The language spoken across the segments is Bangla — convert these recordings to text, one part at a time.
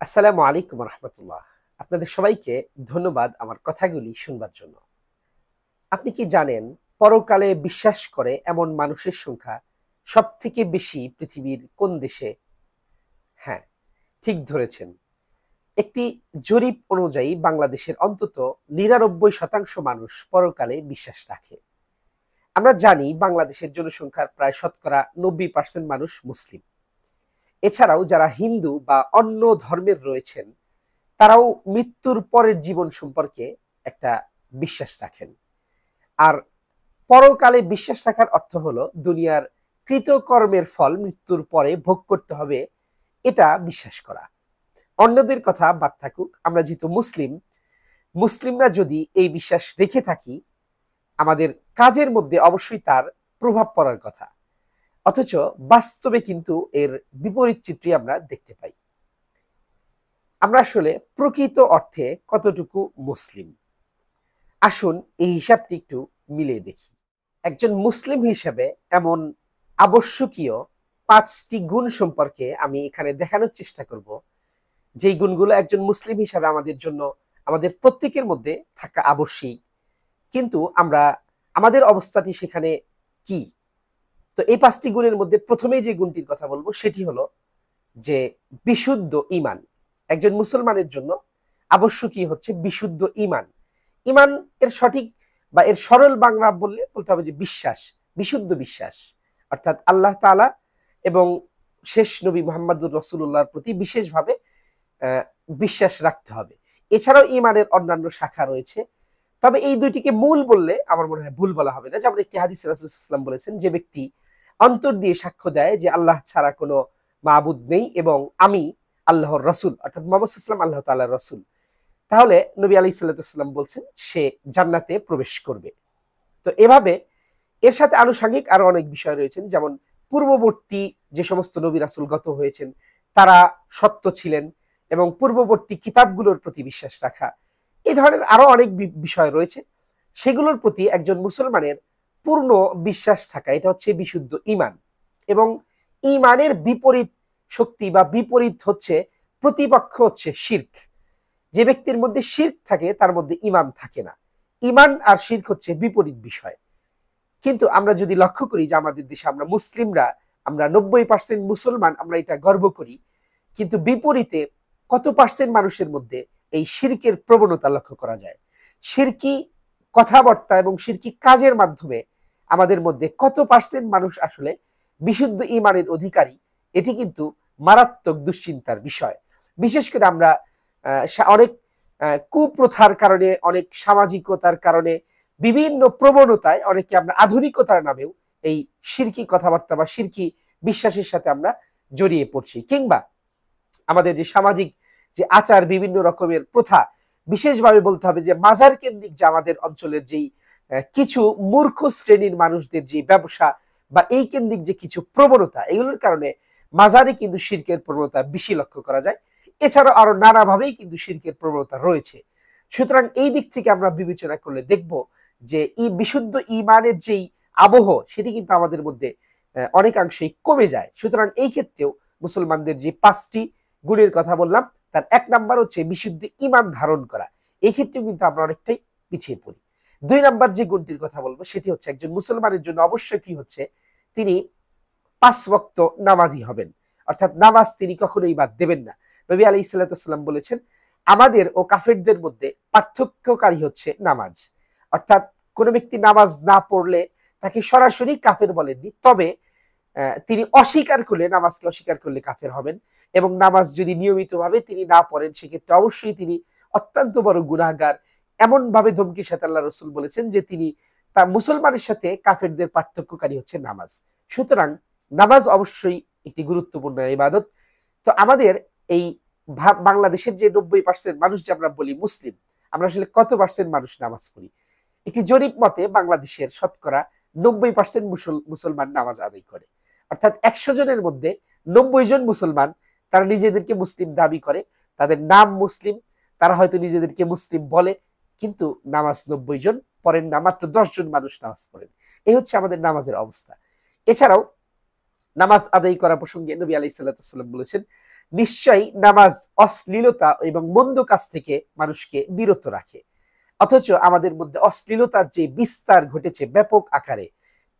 আসসালামু আলাইকুম রহমতুল্লাহ। আপনাদের সবাইকে ধন্যবাদ আমার কথাগুলি শুনবার জন্য। আপনি কি জানেন পরকালে বিশ্বাস করে এমন মানুষের সংখ্যা সব থেকে বেশি পৃথিবীর কোন দেশে? হ্যাঁ, ঠিক ধরেছেন। একটি জরিপ অনুযায়ী বাংলাদেশের অন্তত ৯৯% মানুষ পরকালে বিশ্বাস রাখে। আমরা জানি বাংলাদেশের জনসংখ্যার প্রায় শতকরা ৯০% মানুষ মুসলিম। এছাড়াও যারা হিন্দু বা অন্য ধর্মের রয়েছেন তারাও মৃত্যুর পরের জীবন সম্পর্কে একটা বিশ্বাস রাখেন। আর পরকালে বিশ্বাস রাখার অর্থ হলো দুনিয়ার কৃতকর্মের ফল মৃত্যুর পরে ভোগ করতে হবে, এটা বিশ্বাস করা। অন্যদের কথা বাদ থাকুক, আমরা যেহেতু মুসলিমরা যদি এই বিশ্বাস রেখে থাকি, আমাদের কাজের মধ্যে অবশ্যই তার প্রভাব পড়ার কথা। অথচ বাস্তবে কিন্তু এর বিপরীত চিত্রই আমরা দেখতে পাই। আমরা আসলে প্রকৃত অর্থে কতটুকু মুসলিম? আসুন এই হিসাবটি একটু মিলিয়ে দেখি। একজন মুসলিম হিসেবে এমন আবশ্যকীয় ৫টি গুণ সম্পর্কে আমি এখানে দেখানোর চেষ্টা করব, যেই গুণগুলো একজন মুসলিম হিসাবে আমাদের জন্য, আমাদের প্রত্যেকের মধ্যে থাকা আবশ্যিক। কিন্তু আমাদের অবস্থাটি সেখানে কি? তো এই ৫টি গুণের মধ্যে প্রথমেই যে গুণটির কথা বলবো সেটি হলো যে বিশুদ্ধ ঈমান। একজন মুসলমানের জন্য আবশ্যকীয় হচ্ছে বিশুদ্ধ ঈমান। ঈমান এর সঠিক বা এর সরল বাংলা বলতে হবে যে বিশ্বাস, বিশুদ্ধ বিশ্বাস। অর্থাৎ আল্লাহ তাআলা এবং শেষ নবী মুহাম্মদুর রাসূলুল্লাহর প্রতি বিশেষভাবে বিশ্বাস রাখতে হবে। এছাড়াও ঈমানের অন্যান্য শাখা রয়েছে। তবে এই দুইটিকে মূল বললে আমার মনে হয় ভুল বলা হবে না। যেমন একটি হাদিসে রাসূল সাল্লাল্লাহু আলাইহি ওয়াসাল্লাম বলেছেন, যে ব্যক্তি অন্তর দিয়ে সাক্ষ্য দেয় যে আল্লাহ ছাড়া কোনো মাবুদ নেই এবং আমি আল্লাহর রাসূল, অর্থাৎ মুহাম্মদ সাল্লাল্লাহু আলাইহি ওয়াসাল্লাম আল্লাহ তাআলার রাসূল, তাহলে নবী আলাইহিস সালাতু ওয়াসসালাম বলছেন সে জান্নাতে প্রবেশ করবে। তো এভাবে এর সাথে আনুষঙ্গিক আরো অনেক বিষয় রয়েছেন, যেমন পূর্ববর্তী যে সমস্ত নবী রাসূল গত হয়েছেন তারা সত্য ছিলেন এবং পূর্ববর্তী কিতাবগুলোর প্রতি বিশ্বাস রাখা। এই ধরনের আরো অনেক বিষয় রয়েছে, সেগুলোর প্রতি একজন মুসলমানের পূর্ণ বিশ্বাস থাকা, এটা হচ্ছে বিশুদ্ধ ঈমান। এবং ঈমানের বিপরীত শক্তি বা বিপরীত হচ্ছে, প্রতিপক্ষ হচ্ছে শিরক। যে ব্যক্তির মধ্যে শিরক থাকে তার মধ্যে ঈমান থাকে না। ঈমান আর শিরক হচ্ছে বিপরীত বিষয়। কিন্তু আমরা যদি লক্ষ্য করি যে আমাদের দেশে আমরা মুসলিমরা, আমরা ৯০% মুসলমান, আমরা এটা গর্ব করি, কিন্তু বিপরীতে কত পার্সেন্ট মানুষের মধ্যে এই শিরকের প্রবণতা লক্ষ্য করা যায়। শিরকি কথাবার্তা এবং শিরকি কাজের মাধ্যমে আমাদের মধ্যে কত পার্সেন্ট মানুষ আসলে বিশুদ্ধ ঈমানের অধিকারী, এটি কিন্তু মারাত্মক দুশ্চিন্তার বিষয়। বিশেষ করে আমরা অনেক কুপ্রথার কারণে, অনেক সামাজিকতার কারণে, বিভিন্ন প্রবণতায় অনেকে আমরা আধুনিকতার নামেও এই শিরকি কথাবার্তা বা শিরকি বিশ্বাসের সাথে আমরা জড়িয়ে পড়ছি। কিংবা আমাদের যে সামাজিক যে আচার, বিভিন্ন রকমের প্রথা, বিশেষভাবে বলতে হবে যে মাজার কেন্দ্রিক যে আমাদের অঞ্চলের যেই কিছু মূর্খ শ্রেণীর মানুষদের যে ব্যবসা বা এই কেন্দ্রিক যে কিছু প্রবণতা, এগুলোর কারণে মাজারে কিন্তু শিরকের প্রবণতা বেশি লক্ষ্য করা যায়। এছাড়াও আরো নানাভাবেই কিন্তু শিরকের প্রবণতা রয়েছে। সুতরাং এই দিক থেকে আমরা বিবেচনা করলে দেখব যে এই বিশুদ্ধ ঈমানের যেই আবহ, সেটি কিন্তু আমাদের মধ্যে অনেকাংশেই কমে যায়। সুতরাং এই ক্ষেত্রেও মুসলমানদের যে ৫টি গুণের কথা বললাম, তার ১ নাম্বার হচ্ছে বিশুদ্ধ ঈমান ধারণ করা। এই ক্ষেত্রেও কিন্তু আমরা অনেকটাই পিছিয়ে পড়ি। ২ নাম্বার যে গুণটির কথা বলবো সেটি হচ্ছে একজন মুসলমানের জন্য অবশ্যই কি হচ্ছে, তিনি ৫ ওয়াক্ত নামাজি হবেন। অর্থাৎ নামাজ তিনি কখনোই বাদ দেবেন না। নবী আলাইহিস সালাতু ওয়াসসালাম বলেছেন, আমাদের ও কাফেরদের মধ্যে পার্থক্যকারী হচ্ছে নামাজ। অর্থাৎ কোন ব্যক্তি নামাজ না পড়লে তাকে সরাসরি কাফের বলেননি, তবে তিনি অস্বীকার করলে, নামাজকে অস্বীকার করলে কাফের হবেন। এবং নামাজ যদি নিয়মিতভাবে তিনি না পড়েন সেক্ষেত্রে অবশ্যই তিনি অত্যন্ত বড় গুনাহগার। এমন ভাবে ধমকির সাথে আল্লাহ রাসূল বলেছেন যে তিনি তা মুসলমানের সাথে কাফেরদের পার্থক্যকারী হচ্ছে নামাজ। সুতরাং নামাজ অবশ্যই একটি গুরুত্বপূর্ণ ইবাদত। তো আমাদের এই বাংলাদেশের যে ৯০% মানুষ যে আমরা বলি মুসলিম, আমরা আসলে কত পার্সেন্ট মানুষ নামাজ পড়ি? একটি জরিপ মতে বাংলাদেশের শতকরা ৯০% মুসলমান নামাজ আদায় করে। অর্থাৎ ১০০ জনের মধ্যে ৯০ জন মুসলমান, তারা নিজেদেরকে মুসলিম দাবি করে, তাদের নাম মুসলিম, তারা হয়তো নিজেদেরকে মুসলিম বলে, কিন্তু নামাজ ৯০ জন পড়েন না, মাত্র ১০ জন মানুষ নামাজ পড়েন। এই হচ্ছে আমাদের নামাজের অবস্থা। এছাড়াও নামাজ আদায় করা প্রসঙ্গে নবী আলাইহিস সালাতু ওয়াসসালাম বলেছেন নিশ্চয়ই নামাজ অশ্লীলতা এবং মন্দ কাজ থেকে মানুষকে বিরত রাখে। অথচ আমাদের মধ্যে অশ্লীলতার যে বিস্তার ঘটেছে ব্যাপক আকারে,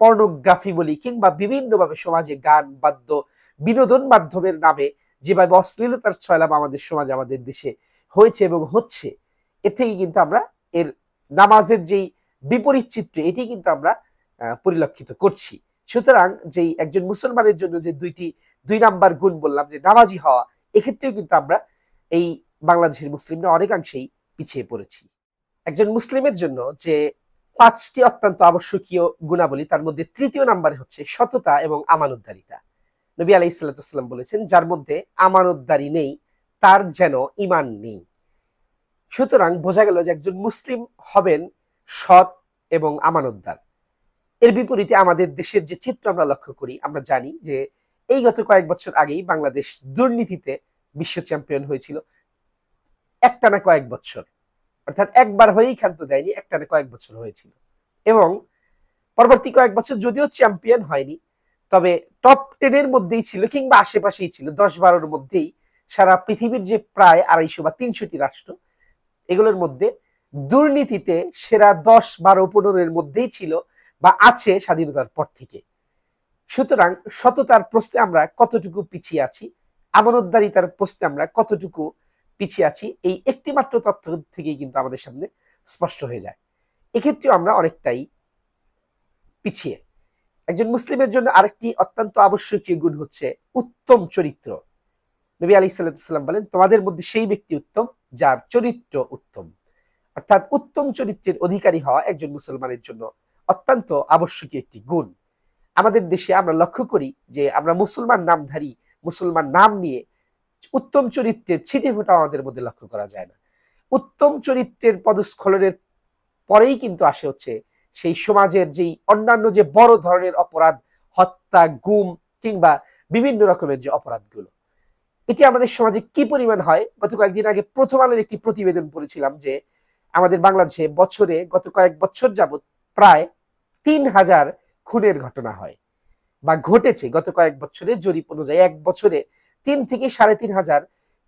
পর্নোগ্রাফি বলি কিংবা বিভিন্নভাবে সমাজে গান বাদ্য বিনোদন মাধ্যমের নামে যেভাবে অশ্লীলতার ছয়লাভ আমাদের সমাজে আমাদের দেশে হয়েছে এবং হচ্ছে, এর থেকে কিন্তু আমরা এর নামাজের যেই বিপরীত চিত্র এটি কিন্তু আমরা পরিলক্ষিত করছি। সুতরাং যেই একজন মুসলমানের জন্য যে দুই নাম্বার গুণ বললাম যে নামাজি হওয়া, এক্ষেত্রেও কিন্তু আমরা এই বাংলাদেশের মুসলিমরা অনেকাংশেই পিছিয়ে পড়েছি। একজন মুসলিমের জন্য যে 5টি অত্যন্ত আবশ্যকীয় গুণাবলী, তার মধ্যে তৃতীয় নাম্বারে হচ্ছে সততা এবং আমানতদারিতা। নবী আলাইহিস সালাতু ওয়াস সালাম বলেছেন, যার মধ্যে আমানতদারি নেই তার যেন ঈমান নেই। সুতরাং বোঝা গেল যে একজন মুসলিম হবেন সৎ এবং আমানতদার। এর বিপরীতে আমাদের দেশের যে চিত্র আমরা লক্ষ্য করি, আমরা জানি যে এই গত কয়েক বছর আগেই বাংলাদেশ দুর্নীতিতে বিশ্ব চ্যাম্পিয়ন হয়েছিল একটানা কয়েক বছর, অর্থাৎ একবার হয়েই ক্ষান্ত দেয়নি, একটানা কয়েক বছর হয়েছিল। এবং পরবর্তী কয়েক বছর যদিও চ্যাম্পিয়ন হয়নি, তবে টপ 10-এর মধ্যেই ছিল কিংবা আশেপাশেই ছিল, 10-12-র মধ্যেই সারা পৃথিবীর যে প্রায় 250 বা 300টি রাষ্ট্র, এগুলোর মধ্যে দুর্নীতিতে সেরা 10, 12, 15-এর মধ্যেই ছিল বা আছে স্বাধীনতার পর থেকে। সুতরাং সততার প্রশ্নে আমরা কতটুকু পিছিয়ে আছি, আমানতদারিতার প্রশ্নে আমরা কতটুকু পিছিয়ে আছি, এই একটি মাত্র তথ্য থেকেই কিন্তু আমাদের সামনে স্পষ্ট হয়ে যায়। এক্ষেত্রেও আমরা অনেকটাই পিছিয়ে। একজন মুসলিমের জন্য আরেকটি অত্যন্ত আবশ্যকীয় গুণ হচ্ছে উত্তম চরিত্র। নবী আলাইহিস সালাতু ওয়াস সালাম বলেন, তোমাদের মধ্যে সেই ব্যক্তি উত্তম যার চরিত্র উত্তম। অর্থাৎ উত্তম চরিত্রের অধিকারী হওয়া একজন মুসলমানের জন্য অত্যন্ত আবশ্যকীয় একটি গুণ। আমাদের দেশে আমরা লক্ষ্য করি যে আমরা মুসলমান নামধারী, মুসলমান নাম নিয়ে উত্তম চরিত্রের ছিটে ফোঁটা আমাদের মধ্যে লক্ষ্য করা যায় না। উত্তম চরিত্রের পদস্খলনের পরেই কিন্তু আসে হচ্ছে সেই সমাজের যেই অন্যান্য যে বড় ধরনের অপরাধ, হত্যা, গুম কিংবা বিভিন্ন রকমের যে অপরাধগুলো, এটি আমাদের সমাজে কি পরিমাণ হয়। গত কয়েকদিন আগে প্রথম আলোর একটি প্রতিবেদন পড়েছিলাম যে আমাদের বাংলাদেশে বছরে গত কয়েক বছর যাবত প্রায় 3000 খুনের ঘটনা হয় বা ঘটেছে। গত কয়েক বছরে জরিপ অনুযায়ী এক বছরে 3 থেকে 3500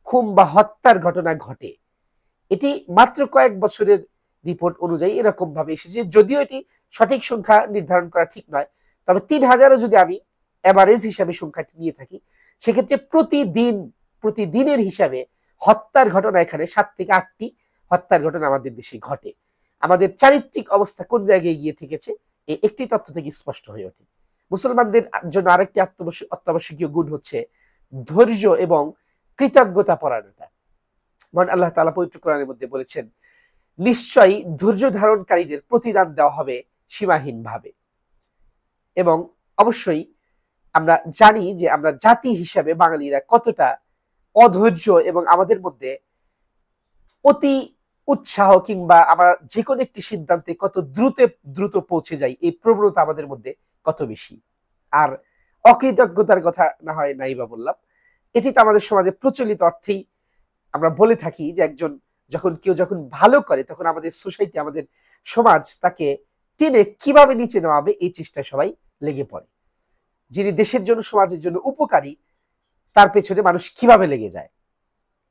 খুন বা হত্যার ঘটনা ঘটে। এটি মাত্র কয়েক বছরের রিপোর্ট অনুযায়ী এরকম ভাবে এসেছে, যদিও এটি সঠিক সংখ্যা নির্ধারণ করা ঠিক নয়। তবে 3000-ও যদি আমি এভারেজ হিসাবে সংখ্যাটি নিয়ে থাকি, সেক্ষেত্রে প্রতিদিনের হিসাবে হত্যার ঘটনা এখানে 7 থেকে 8টি হত্যার ঘটনা আমাদের দেশে ঘটে। আমাদের চারিত্রিক অবস্থা কোন জায়গায় গিয়ে ঠেকেছে এই একটি তথ্য থেকে স্পষ্ট হয়ে ওঠে। মুসলমানদের জন্য আরেকটি অত্যাবশ্যকীয় গুণ হচ্ছে ধৈর্য এবং কৃতজ্ঞতা পরায়ণতা। মহান আল্লাহ তাআলা পবিত্র কোরআনের মধ্যে বলেছেন, নিশ্চয়ই ধৈর্য ধারণকারীদের প্রতিদান দেওয়া হবে সীমাহীন ভাবে। এবং অবশ্যই আমরা জানি যে আমরা জাতি হিসাবে বাঙালিরা কতটা অধৈর্য এবং আমাদের মধ্যে অতি উৎসাহ কিংবা আমরা যে কোনো একটি সিদ্ধান্তে কত দ্রুত পৌঁছে যাই, এই প্রবণতা আমাদের মধ্যে কত বেশি। আর অকৃতজ্ঞতার কথা না হয় নাই বা বললাম, এটি তো আমাদের সমাজে প্রচলিত অর্থেই আমরা বলে থাকি যে কেউ যখন ভালো করে তখন আমাদের সোসাইটি, আমাদের সমাজ তাকে টেনে কিভাবে নিচে নেওয়া হবে এই চেষ্টায় সবাই লেগে পড়ে। যিনি দেশের জন্য সমাজের জন্য উপকারী তার পেছনে মানুষ কিভাবে লেগে যায়।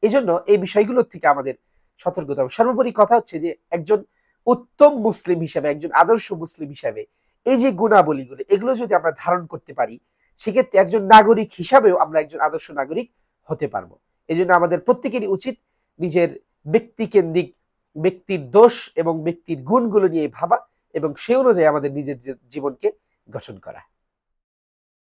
এই জন্য এই বিষয়গুলোর থেকে আমাদের সতর্কতা হবে। সর্বোপরি কথা হচ্ছে যে একজন উত্তম মুসলিম হিসাবে, একজন আদর্শ মুসলিম হিসাবে এই যে গুণাবলীগুলো, এগুলো যদি আমরা ধারণ করতে পারি, সেক্ষেত্রে একজন নাগরিক হিসাবেও আমরা একজন আদর্শ নাগরিক হতে পারবো। এই জন্য আমাদের প্রত্যেকেরই উচিত নিজের ব্যক্তিকেন্দ্রিক, ব্যক্তির দোষ এবং ব্যক্তির গুণগুলো নিয়ে ভাবা এবং সেই অনুযায়ী আমাদের নিজের জীবনকে গঠন করা।